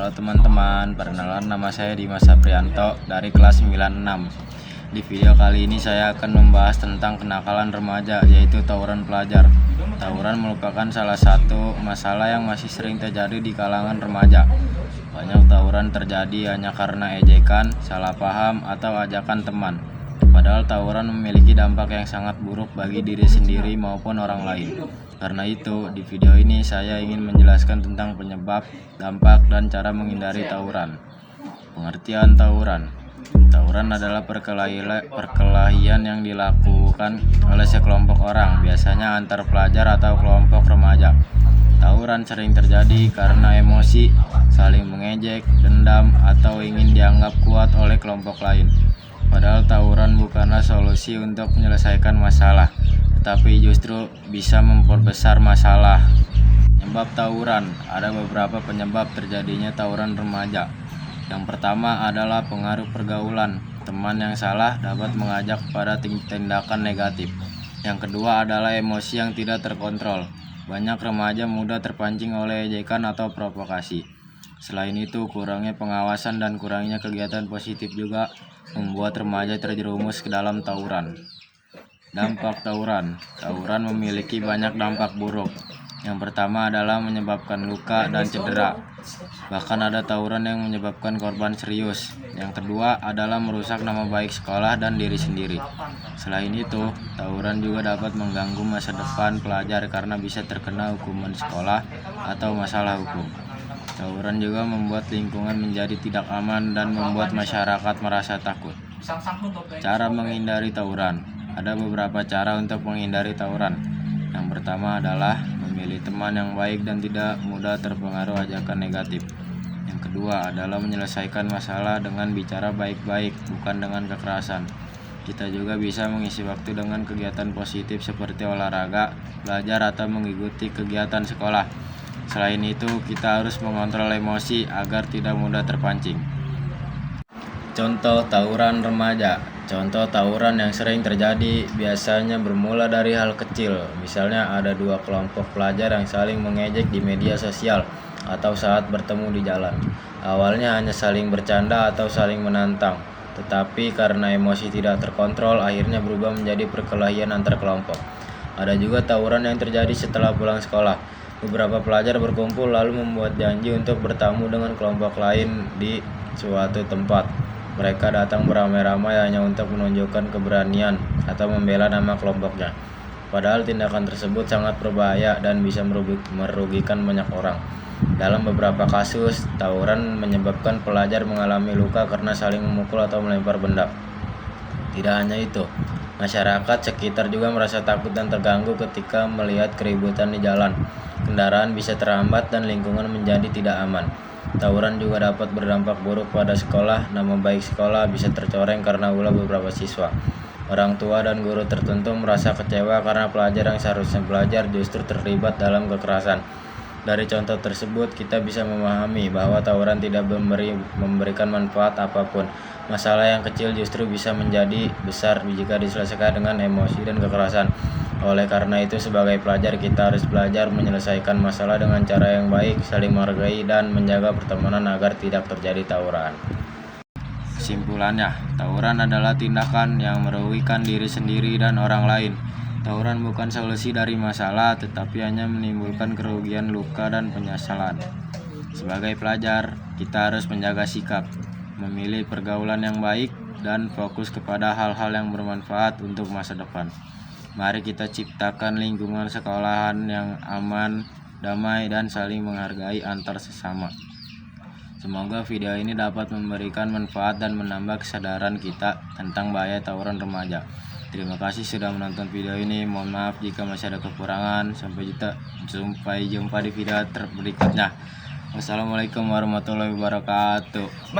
Halo teman-teman, perkenalan nama saya Dimas Aprianto dari kelas 96. Di video kali ini saya akan membahas tentang kenakalan remaja, yaitu tawuran pelajar. Tawuran merupakan salah satu masalah yang masih sering terjadi di kalangan remaja. Banyak tawuran terjadi hanya karena ejekan, salah paham, atau ajakan teman. Padahal tawuran memiliki dampak yang sangat buruk bagi diri sendiri maupun orang lain. Karena itu, di video ini saya ingin menjelaskan tentang penyebab, dampak, dan cara menghindari tawuran. Pengertian tawuran. Tawuran adalah perkelahian yang dilakukan oleh sekelompok orang, biasanya antar pelajar atau kelompok remaja. Tawuran sering terjadi karena emosi, saling mengejek, dendam, atau ingin dianggap kuat oleh kelompok lain. Padahal tawuran bukanlah solusi untuk menyelesaikan masalah, tetapi justru bisa memperbesar masalah. Penyebab tawuran. Ada beberapa penyebab terjadinya tawuran remaja. Yang pertama adalah pengaruh pergaulan. Teman yang salah dapat mengajak pada tindakan negatif. Yang kedua adalah emosi yang tidak terkontrol. Banyak remaja mudah terpancing oleh ejekan atau provokasi. Selain itu, kurangnya pengawasan dan kurangnya kegiatan positif juga membuat remaja terjerumus ke dalam tawuran. Dampak tawuran. Tawuran memiliki banyak dampak buruk. Yang pertama adalah menyebabkan luka dan cedera. Bahkan ada tawuran yang menyebabkan korban serius. Yang kedua adalah merusak nama baik sekolah dan diri sendiri. Selain itu, tawuran juga dapat mengganggu masa depan pelajar karena bisa terkena hukuman sekolah atau masalah hukum. Tawuran juga membuat lingkungan menjadi tidak aman dan membuat masyarakat merasa takut. Cara menghindari tawuran. Ada beberapa cara untuk menghindari tawuran. Yang pertama adalah memilih teman yang baik dan tidak mudah terpengaruh ajakan negatif. Yang kedua adalah menyelesaikan masalah dengan bicara baik-baik, bukan dengan kekerasan. Kita juga bisa mengisi waktu dengan kegiatan positif seperti olahraga, belajar, atau mengikuti kegiatan sekolah. Selain itu, kita harus mengontrol emosi agar tidak mudah terpancing. Contoh tawuran remaja. Contoh tawuran yang sering terjadi biasanya bermula dari hal kecil. Misalnya ada dua kelompok pelajar yang saling mengejek di media sosial atau saat bertemu di jalan. Awalnya hanya saling bercanda atau saling menantang, tetapi karena emosi tidak terkontrol, akhirnya berubah menjadi perkelahian antar kelompok. Ada juga tawuran yang terjadi setelah pulang sekolah. Beberapa pelajar berkumpul lalu membuat janji untuk bertemu dengan kelompok lain di suatu tempat. Mereka datang beramai-ramai hanya untuk menunjukkan keberanian atau membela nama kelompoknya. Padahal tindakan tersebut sangat berbahaya dan bisa merugikan banyak orang. Dalam beberapa kasus, tawuran menyebabkan pelajar mengalami luka karena saling memukul atau melempar benda. Tidak hanya itu, masyarakat sekitar juga merasa takut dan terganggu ketika melihat keributan di jalan. Kendaraan bisa terhambat dan lingkungan menjadi tidak aman. Tawuran juga dapat berdampak buruk pada sekolah. Nama baik sekolah bisa tercoreng karena ulah beberapa siswa. Orang tua dan guru tertentu merasa kecewa karena pelajar yang seharusnya belajar justru terlibat dalam kekerasan. Dari contoh tersebut, kita bisa memahami bahwa tawuran tidak memberikan manfaat apapun. Masalah yang kecil justru bisa menjadi besar jika diselesaikan dengan emosi dan kekerasan. Oleh karena itu, sebagai pelajar kita harus belajar menyelesaikan masalah dengan cara yang baik, saling menghargai, dan menjaga pertemanan agar tidak terjadi tawuran. Kesimpulannya, tawuran adalah tindakan yang merugikan diri sendiri dan orang lain. Tawuran bukan solusi dari masalah, tetapi hanya menimbulkan kerugian, luka, dan penyesalan. Sebagai pelajar, kita harus menjaga sikap, memilih pergaulan yang baik, dan fokus kepada hal-hal yang bermanfaat untuk masa depan. Mari kita ciptakan lingkungan sekolahan yang aman, damai, dan saling menghargai antar sesama. Semoga video ini dapat memberikan manfaat dan menambah kesadaran kita tentang bahaya tawuran remaja. Terima kasih sudah menonton video ini. Mohon maaf jika masih ada kekurangan. Sampai jumpa di video berikutnya. Wassalamualaikum warahmatullahi wabarakatuh.